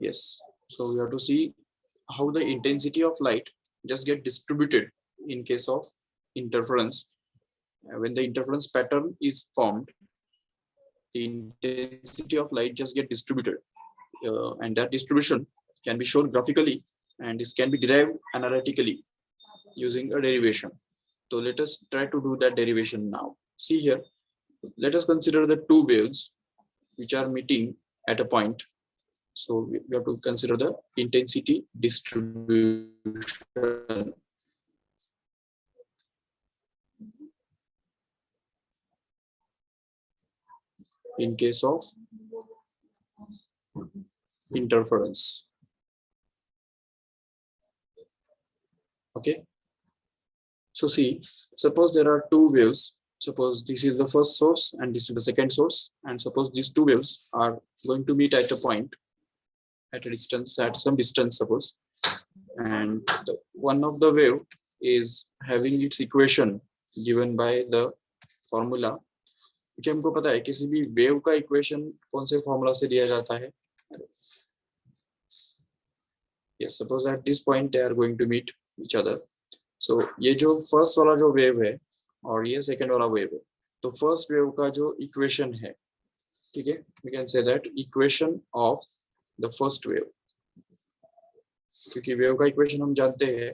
Yes, so we have to see how the intensity of light just get distributed in case of interference. When the interference pattern is formed, the intensity of light just get distributed, and that distribution can be shown graphically, and this can be derived analytically using a derivation. So let us try to do that derivation now. See here, let us consider the two waves which are meeting at a point. So we have to consider the intensity distribution in case of interference. Okay, so see, suppose there are two waves. Suppose this is the first source and this is the second source, and suppose these two waves are going to meet at a point, at a distance, at some distance, suppose, and one of the wave is having its equation given by the formula. क्योंकि हमको पता है किसी भी wave का equation कौन से formula से दिया जाता है. Yes, suppose at this point they are going to meet each other. So ये जो फर्स्ट वाला जो वेव है और ये सेकंड वाला वेव है, तो फर्स्ट वेव का जो इक्वेशन है, ठीक है, we can say that equation of the first wave. क्योंकि वेव का इक्वेशन हम जानते हैं,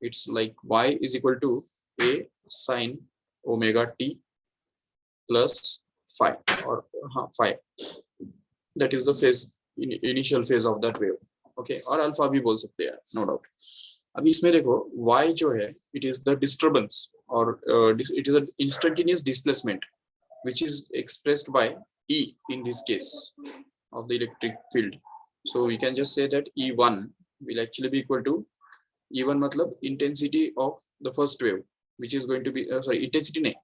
it's like y is equal to a sin omega t plus phi, or phi, that is the phase, initial phase of that wave. Okay, और alpha भी बोल सकते हैं, no doubt. अभी इसमें देखो y जो है, it is the disturbance, or it is an instantaneous displacement which is expressed by E in this case of the electric field. So we can just say that E1 will actually be equal to, E1 मतलब intensity of the first wave, which is going to be intensity नहीं,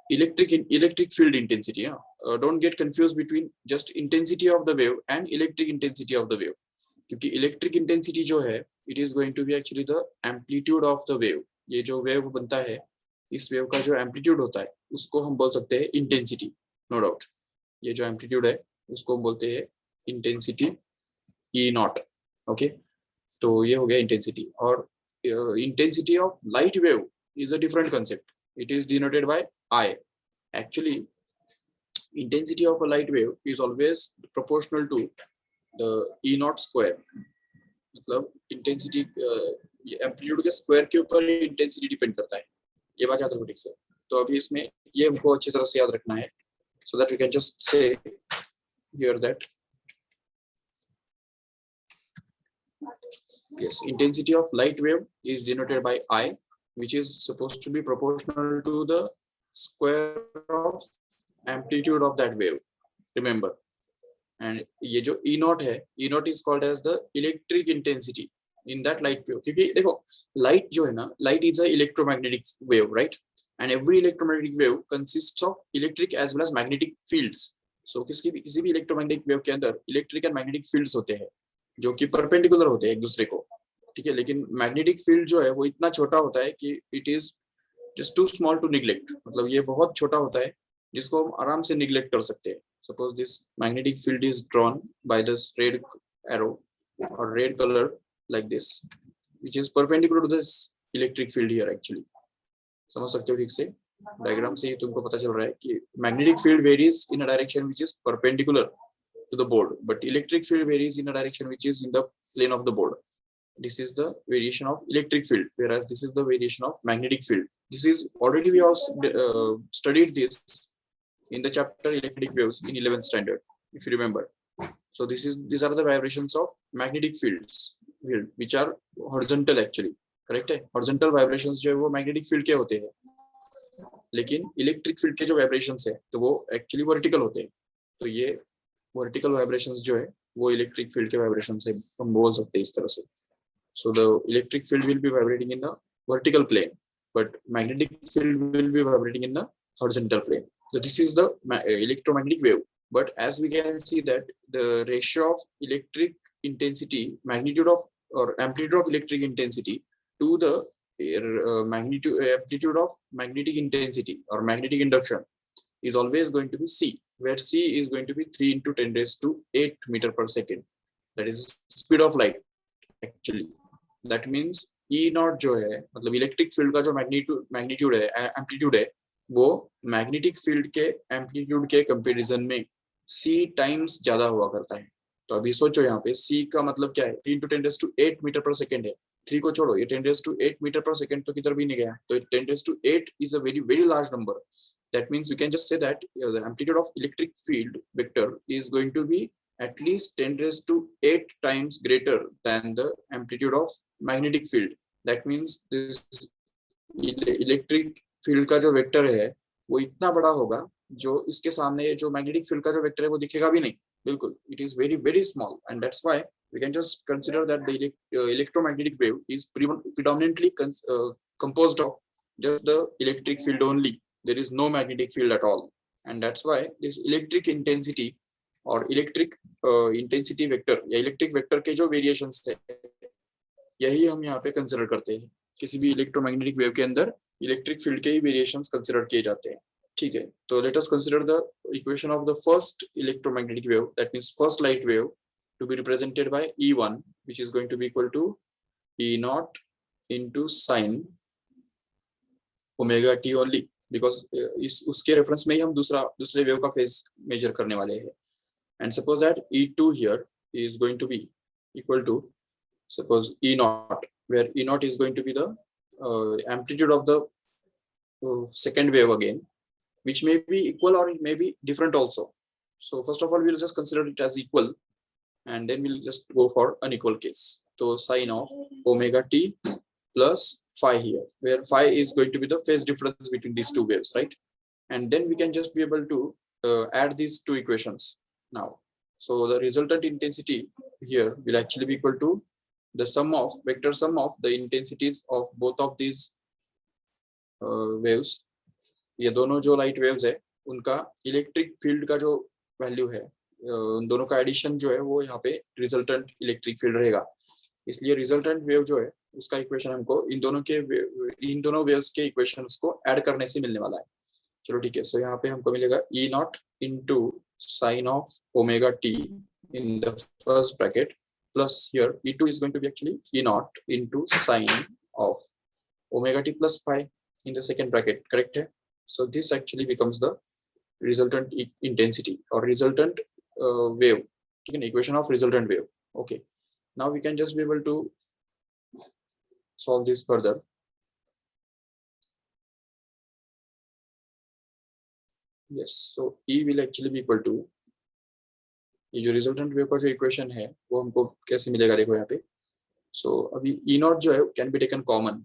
electric field intensity. Don't get confused between just intensity of the wave and electric intensity of the wave, क्योंकि electric intensity जो है, it is going to be actually the amplitude of the wave. ये जो wave बनता है, इस wave का जो amplitude होता है, उसको हम बोल सकते हैं intensity, no doubt. ये जो amplitude है, उसको हम बोलते हैं intensity E0. Okay, तो ये हो गया intensity. और intensity of light wave is a different concept. It is denoted by I. Actually, intensity of a light wave is always proportional to the E0 square. मतलब intensity amplitude के square के ऊपर intensity depend करता है. ये बात याद रखो ठीक से. तो अभी इसमें ये हमको अच्छी तरह से याद रखना है, so that we can just say here that yes, intensity of light wave is denoted by I, which is supposed to be proportional to the square of amplitude of that wave. Remember, and ये जो E0 है, E0 is called as the electric intensity in that light wave. क्योंकि देखो light जो है ना, light is a electromagnetic wave, right? And every electromagnetic wave consists of electric as well as magnetic fields. So किसी भी electromagnetic wave के अंदर electric and magnetic fields होते हैं, जो कि perpendicular होते हैं एक दूसरे को, ठीक है. लेकिन magnetic field जो है वो इतना छोटा होता है कि it is just too small to neglect. मतलब ये बहुत छोटा होता है जिसको हम आराम से neglect कर सकते हैं. Suppose this magnetic field is drawn by this red arrow or red color like this, which is perpendicular to this electric field here. Actually, समझ सकते हो ठीक से. डायग्राम से ही तुमको पता चल रहा है कि magnetic field varies in a direction which is perpendicular to the board, but electric field varies in a direction which is in the plane of the board. This is the variation of electric field, whereas this is the variation of magnetic field. This is already we have studied this in the chapter electric waves in 11th standard, if you remember. So these are the vibrations of magnetic fields, which are horizontal actually. Correct है? Horizontal vibrations जो है वो magnetic field के होते हैं, लेकिन electric field के जो vibrations है तो वो actually vertical होते हैं. तो ये vertical vibrations जो है वो electric field के vibrations है, हम बोल सकते हैं इस तरह से. So the electric field will be vibrating in the vertical plane, but magnetic field will be vibrating in the horizontal plane. So this is the electromagnetic wave. But as we can see that the ratio of electric intensity, magnitude of or amplitude of electric intensity to the amplitude of magnetic intensity or magnetic induction is always going to be C, where C is going to be 3 × 10⁸ meter per second. That is speed of light actually. That means E not जो है मतलब electric field का जो magnitude है amplitude है वो magnetic field के amplitude के कंपैरिजन में सी टाइम्स ज्यादा हुआ करता है. तो अभी सोचो यहाँ पे सी का मतलब क्या है, 3 × 10⁸ मीटर पर सेकेंड है. 3 को छोड़ो, ये 10⁸ मीटर पर सेकेंड तो किधर भी नहीं गया. तो 10⁸ is a very very large number. That means we can just say that the amplitude of electric field vector is going to be at least 10⁸ times greater than the amplitude of magnetic field. That means this electric field का जो vector है वो इतना बड़ा होगा जो इसके सामने जो मैग्नेटिक फील्ड का जो वेक्टर है वो दिखेगा भी नहीं बिल्कुल. It is very very small and that's why we can just consider that the electromagnetic wave is predominantly composed of just the electric field only. There is no magnetic field at all, and that's why this electric intensity or electric intensity vector या electric vector के जो variations है यही हम यहाँ पे consider करते हैं. किसी भी इलेक्ट्रोमैग्नेटिक वेव के अंदर इलेक्ट्रिक फील्ड के ही वेरिएशंस कंसिडर किए जाते हैं. ठीक है, तो let us consider the equation of the first electromagnetic wave, that means first light wave to be represented by E1, which is going to be equal to E naught into sin omega t only, because इस उसके reference में ही हम दूसरे wave का phase major करने वाले हैं. And suppose that E2 here is going to be equal to suppose E naught, where E naught is going to be the amplitude of the second wave again, which may be equal or it may be different also. So first of all, we'll just consider it as equal, and then we'll just go for unequal case. So sine of omega t plus phi here, where phi is going to be the phase difference between these two waves, right? And then we can just be able to add these two equations now. So the resultant intensity here will actually be equal to the vector sum of the intensities of both of these waves. ये दोनों जो light waves है उनका electric field का जो value है उन दोनों का एडिशन जो है वो यहाँ पे रिजल्टेंट इलेक्ट्रिक फील्ड रहेगा. इसलिए रिजल्टेंट वेव जो है उसका इक्वेशन हमको इन दोनों वेव्स के इक्वेशंस को ऐड करने से मिलने वाला है. चलो ठीक है, सो यहाँ पे हमको मिलेगा E naught into sin of omega t in the first bracket plus here E2 is going to be actually E naught into sin of omega t plus phi in the second bracket, correct है? So this actually becomes the resultant intensity or resultant wave. ठीक है, equation of resultant wave. Okay, now we can just be able to solve this further. Yes, so E will actually be equal to ये जो resultant wave का जो equation है वो हमको कैसे मिलेगा, देखो यहाँ पे. सो अभी E naught जो है can be taken common.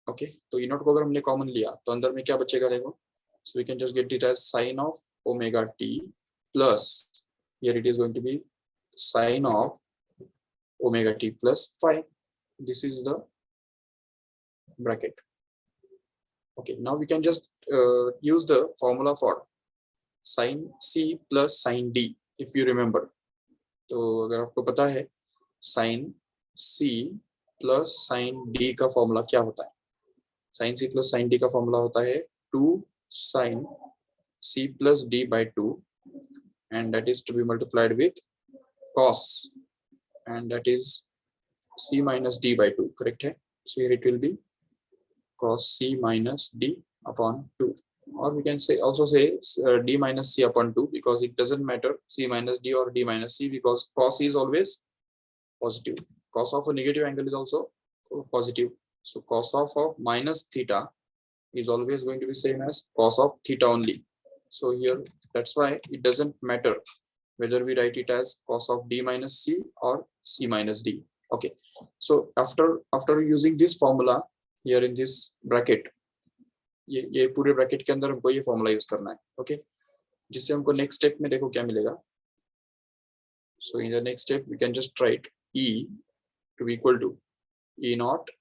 Okay, तो E naught को अगर हमने कॉमन लिया तो अंदर में क्या बचेगा, देखो. So we can just get it as sine of omega t plus here it is going to be sine of omega t plus phi. This is the bracket. Okay, now we can just use the formula for sin c plus sin d, if you remember. तो अगर आपको पता है sin c plus sin d का formula क्या होता है, sin c plus sin d का फॉर्मूला होता है 2 sin c plus d by 2 and that is to be multiplied with cos and that is c minus d by 2, correct है. So here it will be cos c minus d upon 2, or we can say also say d minus c upon 2 because it doesn't matter c minus d or d minus c because cos is always positive. Cos of a negative angle is also positive. So cos of minus theta is always going to be same as cos of theta only. So here that's why it doesn't matter whether we write it as cos of d minus c or c minus d. Okay, so after using this formula here in this bracket, ये पूरे bracket के अंदर हमको ये formula use करना है. Okay, जिससे हमको नेक्स्ट स्टेप में देखो क्या मिलेगा. So in the next step we can just write E to be equal to E naught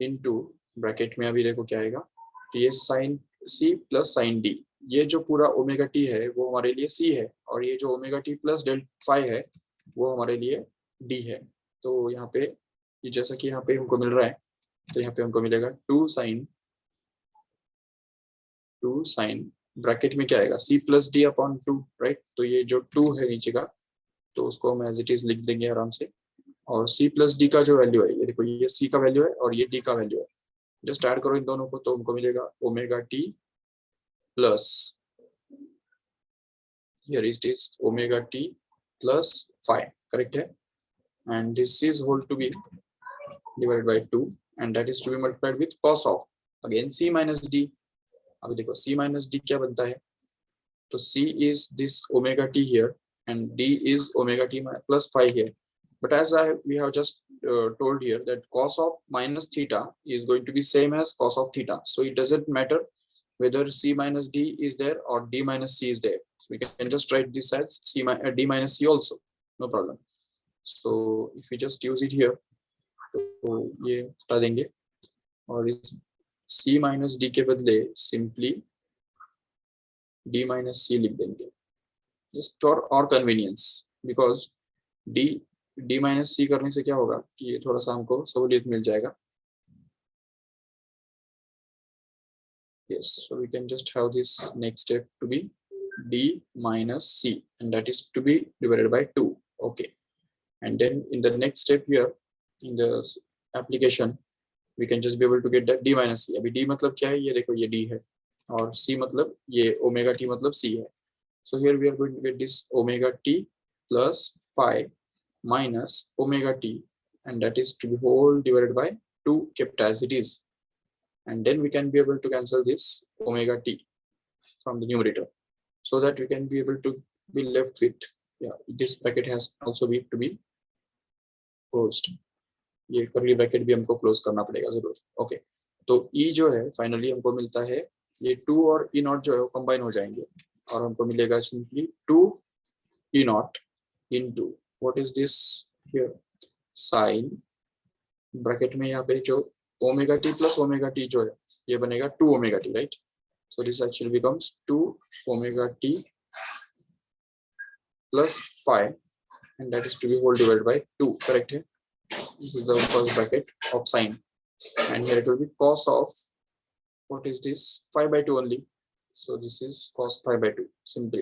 into bracket में अभी देखो क्या आएगा, तो ये sin c plus sin d, ये जो पूरा ओमेगा टी है वो हमारे लिए c है और ये जो omega t plus del phi है वो हमारे लिए d है. तो यहाँ पे ये जैसा कि यहाँ पे हमको मिल रहा है तो यहाँ पे हमको मिलेगा 2 sin ब्रैकेट में क्या आएगा c plus D upon 2, right. तो ये जो 2 है नीचे का तो उसको हम एज इट इज लिख देंगे आराम से। और c प्लस डी का जो वैल्यू है, ये देखो ये c का वैल्यू है और ये d का वैल्यू है, जस्ट ऐड करो इन दोनों को तो हमको मिलेगा omega t plus, here it is omega t plus 5, correct है। And this is whole to be divided by 2 and that is to be multiplied with cos of again c minus d। अभी देखो c minus d क्या बनता है, तो c is this omega t here and d is omega t plus 5 here, but as we have just told here that cos of minus theta is going to be same as cos of theta, so it doesn't matter whether c minus d is there or d minus c is there, so we can just write this as d minus c also, no problem। so if we just use it here तो ये हटा देंगे और इस c minus D के बदले simply d minus सी लिख देंगे, जस्ट फॉर और कन्वीनियंस, बिकॉज d माइनस सी करने से क्या होगा कि ये थोड़ा सा हमको सहूलियत मिल जाएगा। yes, so we can just have this next step to be d minus c and that is to be divided by 2, okay। and then in the next step here in the application we can just be able to get that d minus c। अभी d मतलब क्या है, ये देखो ये d है और c मतलब ये omega t मतलब c है, so here we are going to get this omega t plus 5 minus omega t and that is to be whole divided by 2 kept as it is, and then we can be able to cancel this omega t from the numerator so that we can be able to be left with, yeah, this bracket has also be to be closed, ये curly bracket भी हमको close करना पड़ेगा जरूर, okay. तो ई जो है finally हमको मिलता है, ये 2 और ई नॉट जो है वो कंबाइन हो जाएंगे और हमको मिलेगा simply 2 E naught into what is this here sine bracket में यहाँ पे जो omega t plus omega t जो है ये बनेगा 2 omega t, right. So this actually becomes 2 omega t plus 5 and that is to be whole divided by 2, correct है। This is the first bracket of sine and here it will be cos of what is this 5 by 2 only, so this is cos 5 by 2 simply,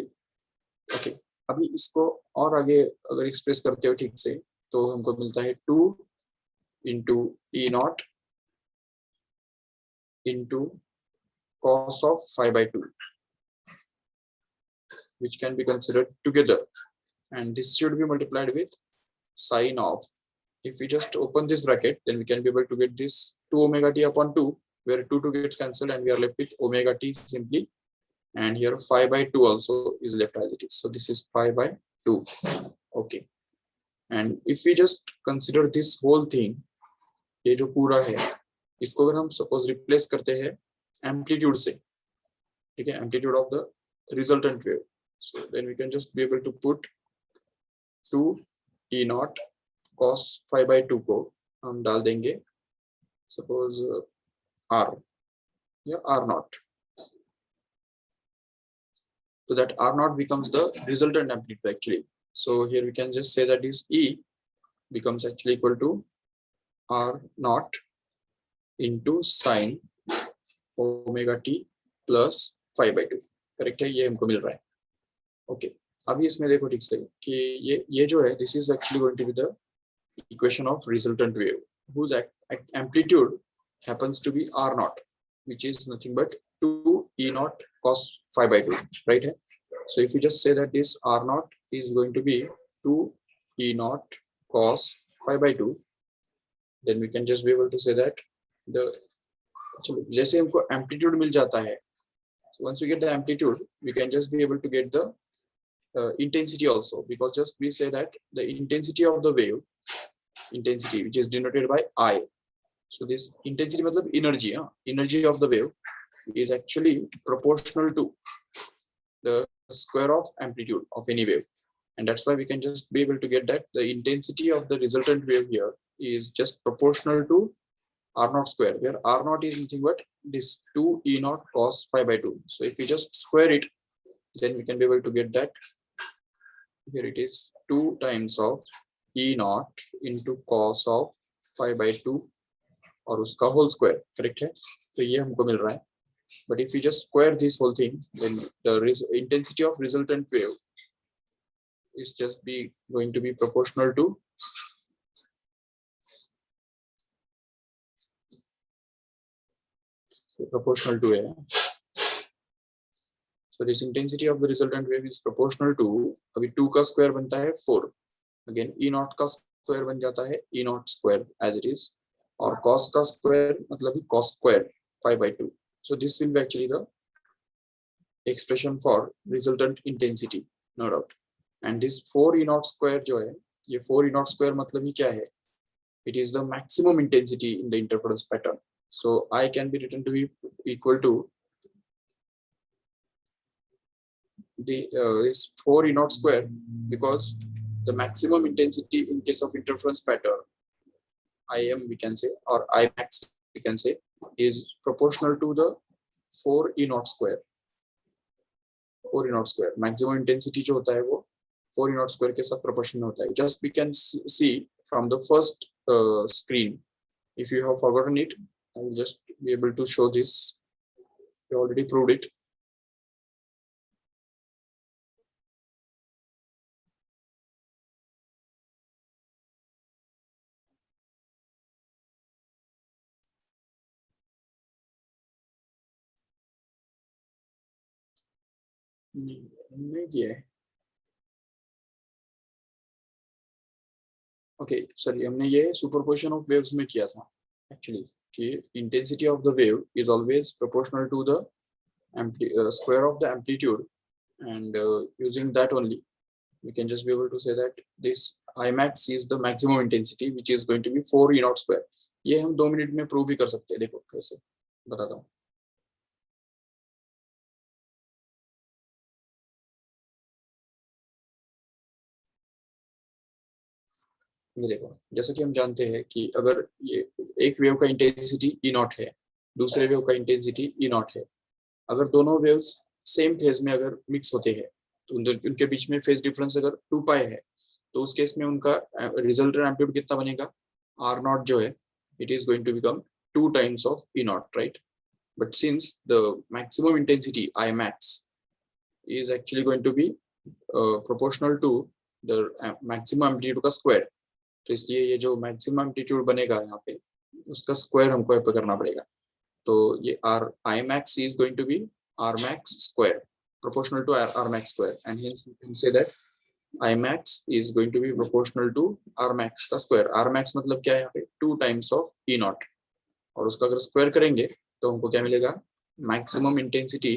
okay। अभी इसको और आगे अगर express करते हो ठीक से तो हमको मिलता है 2 into e naught into cos of 5 by 2 which can be considered together and this should be multiplied with sine of, if we just open this bracket then we can be able to get this 2 omega t upon 2 where 2 gets cancelled and we are left with omega t simply, and here 5 by 2 also is left as it is, so this is 5 by 2, okay। and if we just consider this whole thing, ये जो पूरा है इसको अगर हम suppose replace करते हैं amplitude से, ठीक है, amplitude of the resultant wave, so then we can just be able to put 2 e naught cos 5 by 2 को हम डाल देंगे सपोज r या r naught, so that r naught becomes the resultant amplitude actually, so here we can just say that this e becomes actually equal to r naught into sine omega t plus 5 by 2, correct है, ये हमको मिल रहा है, okay. अभी इसमें देखो ठीक से कि ये जो है this is actually going to be the equation of resultant wave whose amplitude happens to be r naught which is nothing but 2 e naught cos 5 by 2, right? So if you just say that this r naught is going to be 2 e naught cos 5 by 2, then we can just be able to say that the जैसे हमको amplitude मिल जाता है, so once we get the amplitude we can just be able to get the intensity also, because just we say that the intensity of the wave, intensity which is denoted by I, so this intensity matlab energy, energy of the wave is actually proportional to the square of amplitude of any wave, and that's why we can just be able to get that the intensity of the resultant wave here is just proportional to r naught square, where r naught is nothing but this 2 e naught cos 5 by 2, so if we just square it then we can be able to get that here it is 2 times of e naught into cos of 5 by 2 और उसका whole square, correct है, तो ये हमको मिल रहा है। But if you just square this whole thing then the intensity of resultant wave is just be going to be proportional to A. So this intensity of the resultant wave is proportional to, अभी 2 का square बनता है 4, again E naught का square बन जाता है E naught square as it is, और cos का स्क्वायर मतलब cos square 5/2. So this will be actually the expression for resultant intensity, no doubt. And this 4 E naught square जो है, ये 4 E naught square मतलब ही क्या है? It is the maximum intensity in the interference pattern. So I can be written to be equal to the is 4 E naught square, because the maximum intensity in case of interference pattern, IM we can say, or Imax we can say, is proportional to the 4 E naught square. 4 E naught square maximum intensity जो होता है वो 4 E naught square के साथ proportional होता है. Just we can see from the first screen. If you have forgotten it, I will just be able to show this. We already proved it. नहीं किया है. Okay, sorry, हमने ये superposition of waves में किया था actually, कि intensity of the wave is always proportional to the square of the amplitude, and using that only we can just be able to say that this Imax is the maximum intensity, which is going to be 4 E naught square. ये हम 2 minute में prove भी कर सकते हैं. देखो कैसे बताता हूँ. ये देखो, जैसा कि हम जानते हैं कि अगर ये एक वेव का इंटेंसिटी E नॉट है, दूसरे वेव का इंटेंसिटी E नॉट है, अगर दोनों वेव्स सेम फेज में अगर मिक्स होते हैं तो उनके बीच में फेज डिफरेंस अगर 2 पाई है, तो उस केस में उनका रिजल्टेंट एम्पलीट्यूड कितना बनेगा? R नॉट जो है, it is going to become 2 times of E naught, right? But since the maximum intensity Imax is actually going to be proportional to the maximum amplitude का square, तो इसलिए ये जो maximum amplitude बनेगा यहाँ पे, उसका स्क्वायर हमको यहाँ पे करना पड़ेगा. तो ये Imax is going to be Rmax square, proportional to Rmax square, and hence we can say that Imax is going to be proportional to Rmax का square. Rmax मतलब क्या है यहाँ पे? 2 times of E naught, और उसका अगर square करेंगे तो हमको क्या मिलेगा? Maximum intensity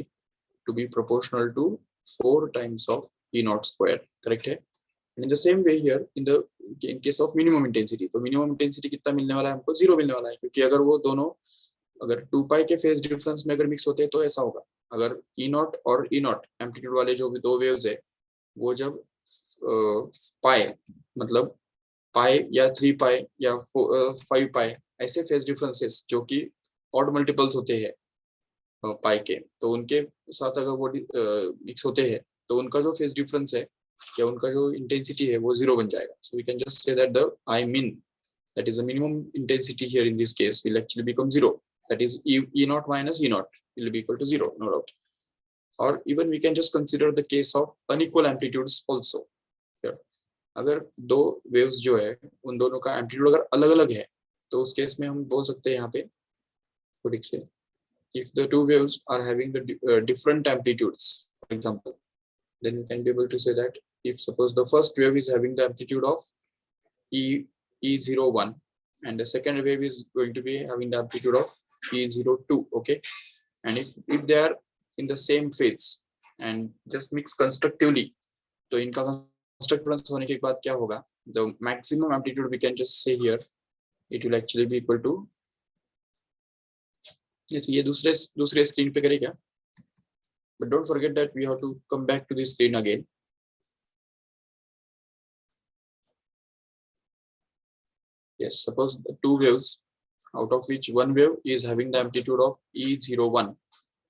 to be proportional to 4 times of E naught square. Correct है? In the same way here, in case of minimum intensity, तो minimum intensity कितना मिलने वाला है हमको? 0 मिलने वाला है, क्योंकि अगर वो दोनों अगर 2 पाई के फेज डिफरेंस में अगर मिक्स होते हैं तो ऐसा होगा. अगर E नॉट और E नॉट एम्पलीट्यूड वाले जो भी दो वेव्स है, वो जब पाई मतलब पाई या 3 पाई या 5 पाई ऐसे फेज डिफरेंसेस जो कि ऑड मल्टीपल्स होते हैं पाई के, तो उनके साथ अगर वो मिक्स होते हैं तो उनका जो फेज डिफरेंस है या उनका जो इंटेंसिटी है वो 0 बन जाएगा. So we can just say that the I min, that is the minimum intensity here in this case, will actually become 0. That is E naught minus E naught will be equal to 0, no doubt. Or even we can just consider the case of unequal amplitudes also. Here, अगर दो waves जो है उन दोनों का amplitude अगर अलग अलग है, तो उस केस में हम बोल सकते हैं यहाँ पे खुद से, if the two waves are having the different amplitudes, for example, then we can be able to say that if suppose the first wave is having the amplitude of E01 and the second wave is going to be having the amplitude of E02, okay, and if they are in the same phase and just mix constructively, तो इनका constructivity होने के बाद क्या होगा? The maximum amplitude we can just say here, it will actually be equal to, ये दूसरे screen पे करेगा. But don't forget that we have to come back to this screen again. Yes, suppose the two waves, out of which one wave is having the amplitude of E01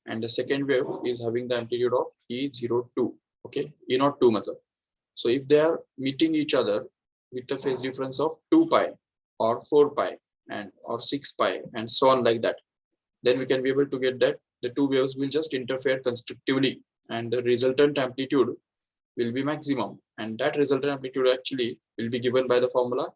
and the second wave is having the amplitude of E02. Okay, E02 matlab. So if they are meeting each other with a phase difference of 2 pi or 4 pi and or 6 pi and so on like that, then we can be able to get that the two waves will just interfere constructively and the resultant amplitude will be maximum, and that resultant amplitude actually will be given by the formula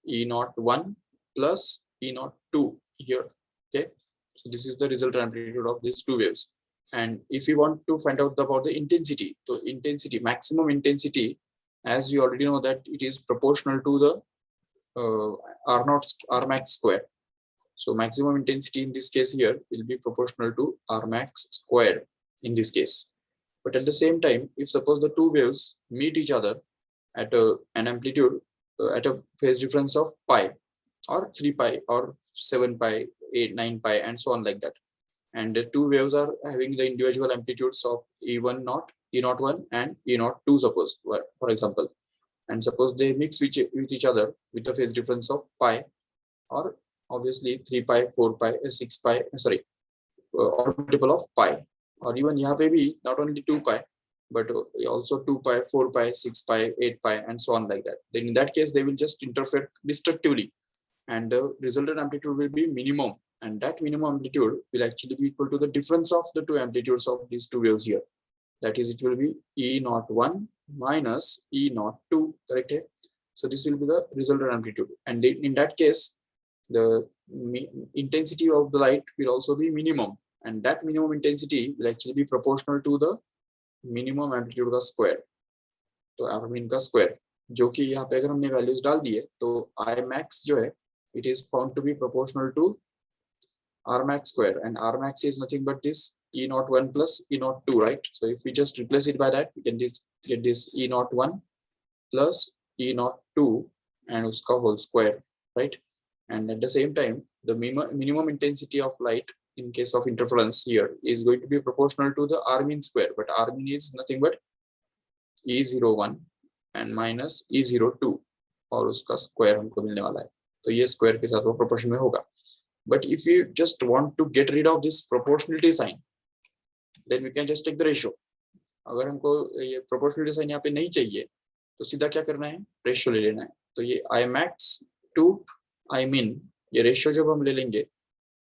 E01 plus E02 here. Okay, so this is the resultant amplitude of these two waves. And if you want to find out about the intensity, so intensity, maximum intensity, as you already know that it is proportional to the R max square. So maximum intensity in this case here will be proportional to R max square in this case. But at the same time, if suppose the two waves meet each other at an amplitude at a phase difference of pi or 3 pi or 7 pi, 8, 9 pi, and so on like that, and the two waves are having the individual amplitudes of E1 naught, E01 and E02, suppose, for example, and suppose they mix with each other with a phase difference of pi or obviously 3 pi, 4 pi, 6 pi, sorry, or multiple of pi, or even you have maybe not only 2 pi but also 2 pi, 4 pi, 6 pi, 8 pi, and so on like that. Then in that case they will just interfere destructively, and the resultant amplitude will be minimum, and that minimum amplitude will actually be equal to the difference of the two amplitudes of these two waves here. That is, it will be E01 minus E02, correct? So this will be the resultant amplitude, and in that case the intensity of the light will also be minimum, and that minimum intensity will actually be proportional to the minimum amplitude का square. तो R min का square, जो कि यहाँ पे अगर हमने values डाल दिए तो I max जो है it is found to be proportional to R max square, and R max is nothing but this E01 plus E02, right? So if we just replace it by that, we can get this E01 plus E02 and uska whole square, right? And at the same time, the minimum intensity of light in case of interference here is going to be proportional to the R min square, but R min is nothing but E01 and minus E02 और उसका square हमको मिलने वाला है, तो ये square के साथ वो proportion में होगा. But if you just want to get rid of this proportionality sign, then we can just take the ratio. अगर हमको ये proportionality sign यहाँ पे नहीं चाहिए तो सीधा क्या करना है, ratio ले लेना है. तो ये I max to I min, ये ratio जब हम ले लेंगे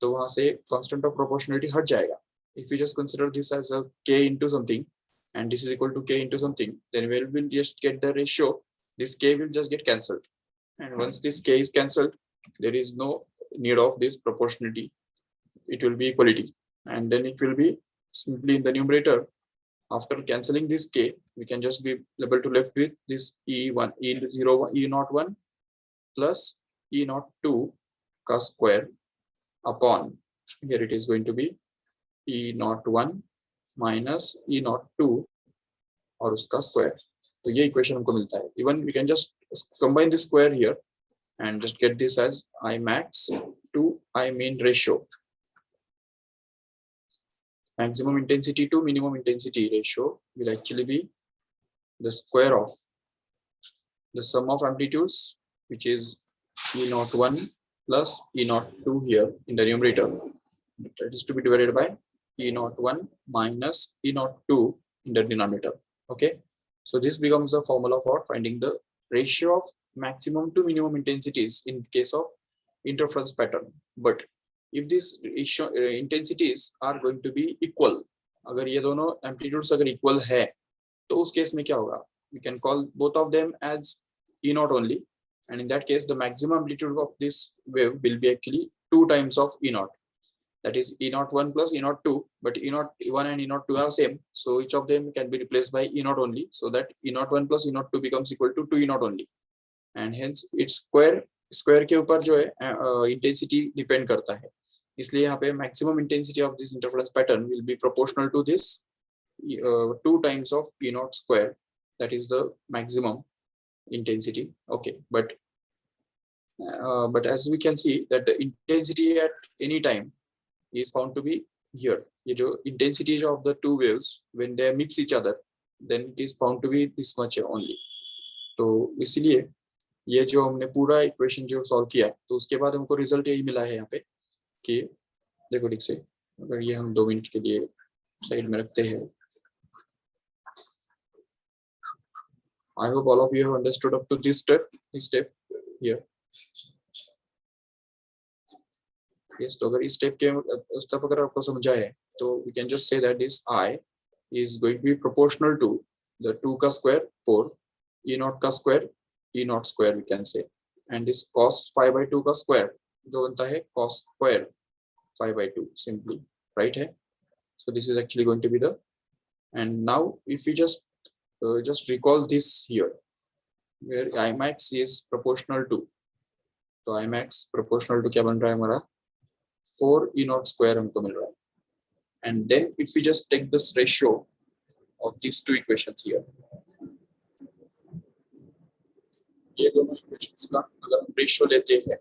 तो वहाँ से constant of proportionality हट जाएगा. If you just consider this as a k into something and this is equal to k into something, then we will just get the ratio. This k will just get cancelled, and once this k is cancelled, there is no need of this proportionality. It will be equality, and then it will be simply in the numerator. After cancelling this k, we can just be able to left with this E1, E01, E01 plus E02 का square upon, here it is going to be E01 minus E02 और उसका square. तो ये equation हमको मिलता है. Even we can just combine this square here and just get this as I max to I min ratio. Maximum intensity to minimum intensity ratio will actually be the square of the sum of amplitudes, which is E01 plus E02 here in the numerator. That is to be divided by E01 minus E02 in the denominator. Okay, so this becomes the formula for finding the ratio of maximum to minimum intensities in case of interference pattern. But if these intensities are going to be equal, अगर ये दोनों amplitudes अगर equal है तो उस case में क्या होगा, we can call both of them as E0 only, and in that case the maximum amplitude of this wave will be actually 2 times of E0. That is E01 plus E02, but E01 and E02 are same, so each of them can be replaced by E0 only, so that E01 plus E02 becomes equal to 2E0 only, and hence its square के ऊपर जो है intensity depend करता है. इसलिए यहाँ पे maximum intensity of this interference pattern will be proportional to this 2 times of E0 square. That is the maximum intensity. Okay, but as we can see that the intensity at any time is found to be here. ये जो intensity of the two waves when they mix each other, then it is found to be this much only. तो इसलिए ये जो हमने पूरा equation जो solve किया तो उसके बाद हमको रिजल्ट यही मिला है यहाँ पे कि देखो ठीक से, अगर ये हम 2 मिनट के लिए साइड में रखते हैं. I hope all of you have understood up to this step here. Yes, तो अगर इस स्टेप के अगर आपको समझा है तो we can just say that this I is going to be proportional to the 2 का square 4, E naught का square E naught square we can say, and this cos 5 by 2 का square जो बनता है cos square 5 by 2 simply, right है. So this is actually going to be the, and now if we just recall this here where I max is proportional to, तो I max proportional to क्या बन रहा है हमारा 4 E naught square हमको मिल रहा है. And then if we just take this ratio of these two equations here, ये दोनों इक्वेशंस का अगर हम रेशियो लेते हैं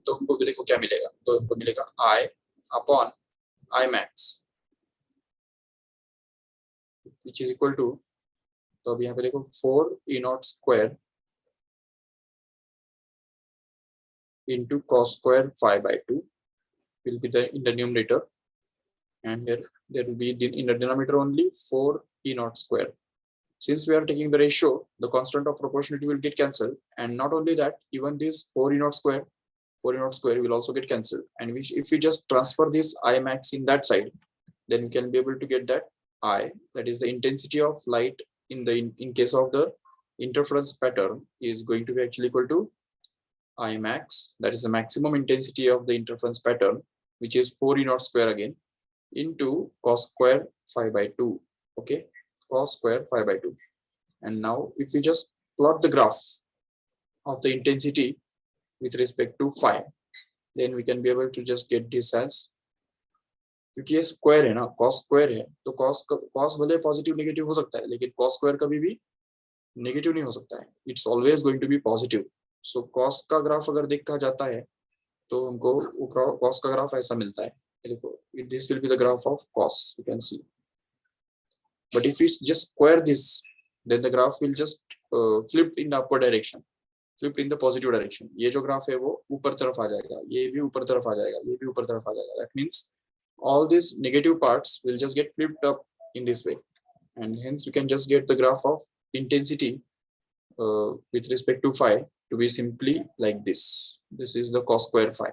तो हमको देखो क्या मिलेगा, तो हमको मिलेगा I upon I max which is equal to, तो अब यहाँ पे देखो 4 E naught square into cos square 5 by 2 will be the in the numerator, and here there will be in the denominator only 4 E naught square. Since we are taking the ratio, the constant of proportionality will get cancelled, and not only that, even this 4 E naught square will also get cancelled. And if we just transfer this I max in that side, then we can be able to get that I, that is the intensity of light in case of the interference pattern, is going to be actually equal to I max, that is the maximum intensity of the interference pattern, which is 4 E naught square again, into cos square 5 by 2. Okay, cos square 5 by 2. And now if we just plot the graph of the intensity with respect to phi, then we can be able to just get this as, क्योंकि ये square है ना, cos square है, तो cos भले positive negative हो सकता है, लेकिन cos स्क्वायर कभी भी नेगेटिव नहीं हो सकता है, it's always going to be positive. So cos का ग्राफ अगर देखा जाता है तो हमको cos का ग्राफ ऐसा मिलता है, देखो this will be the graph of cos, you can see. But if we just square this, then the graph will just flip in the upward direction, flip in the positive direction. ये जो graph है वो ऊपर तरफ आ जाएगा, ये भी ऊपर तरफ आ जाएगा, ये भी ऊपर तरफ आ जाएगा. That means all these negative parts will just get flipped up in this way, and hence we can just get the graph of intensity with respect to phi to be simply like this. This is the cos square phi.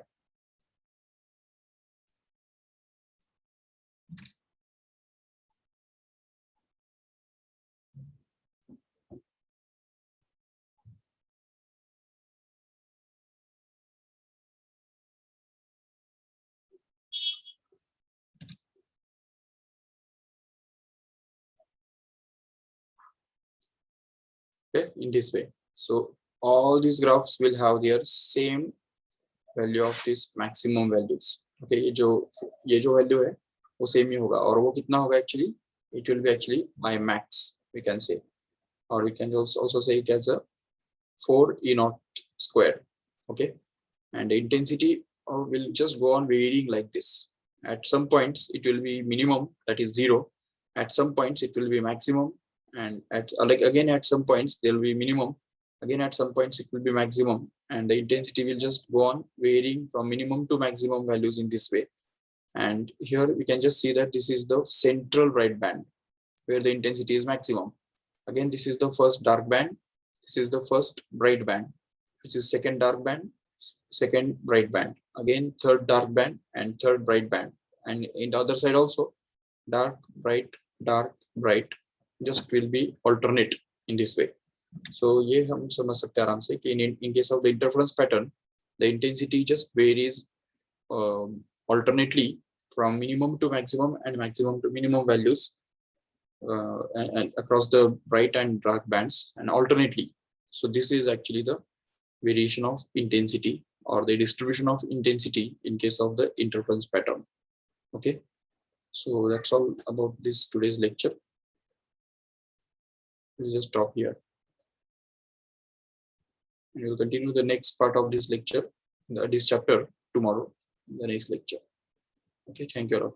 Okay, in this way. So all these graphs will have their same value of this maximum values. Okay, ये जो value है वो same ही होगा, और वो कितना होगा actually? It will be actually I max, we can say, or we can also say it as a 4 E naught square. Okay, and the intensity will just go on varying like this. At some points it will be minimum, that is 0. At some points it will be maximum, and at like again at some points there will be minimum, again at some points it will be maximum, and the intensity will just go on varying from minimum to maximum values in this way. And here we can just see that this is the central bright band where the intensity is maximum. Again, this is the first dark band, this is the first bright band, this is second dark band, second bright band, again third dark band and third bright band, and in the other side also dark bright just will be alternate in this way. So ये हम समझ सकते हैं आराम से कि in case of the interference pattern, the intensity just varies alternately from minimum to maximum and maximum to minimum values and across the bright and dark bands, and alternately. So this is actually the variation of intensity or the distribution of intensity in case of the interference pattern. Okay, so that's all about this today's lecture. We'll just stop here. We will continue the next part of this lecture, this chapter tomorrow, the next lecture. Okay, thank you all.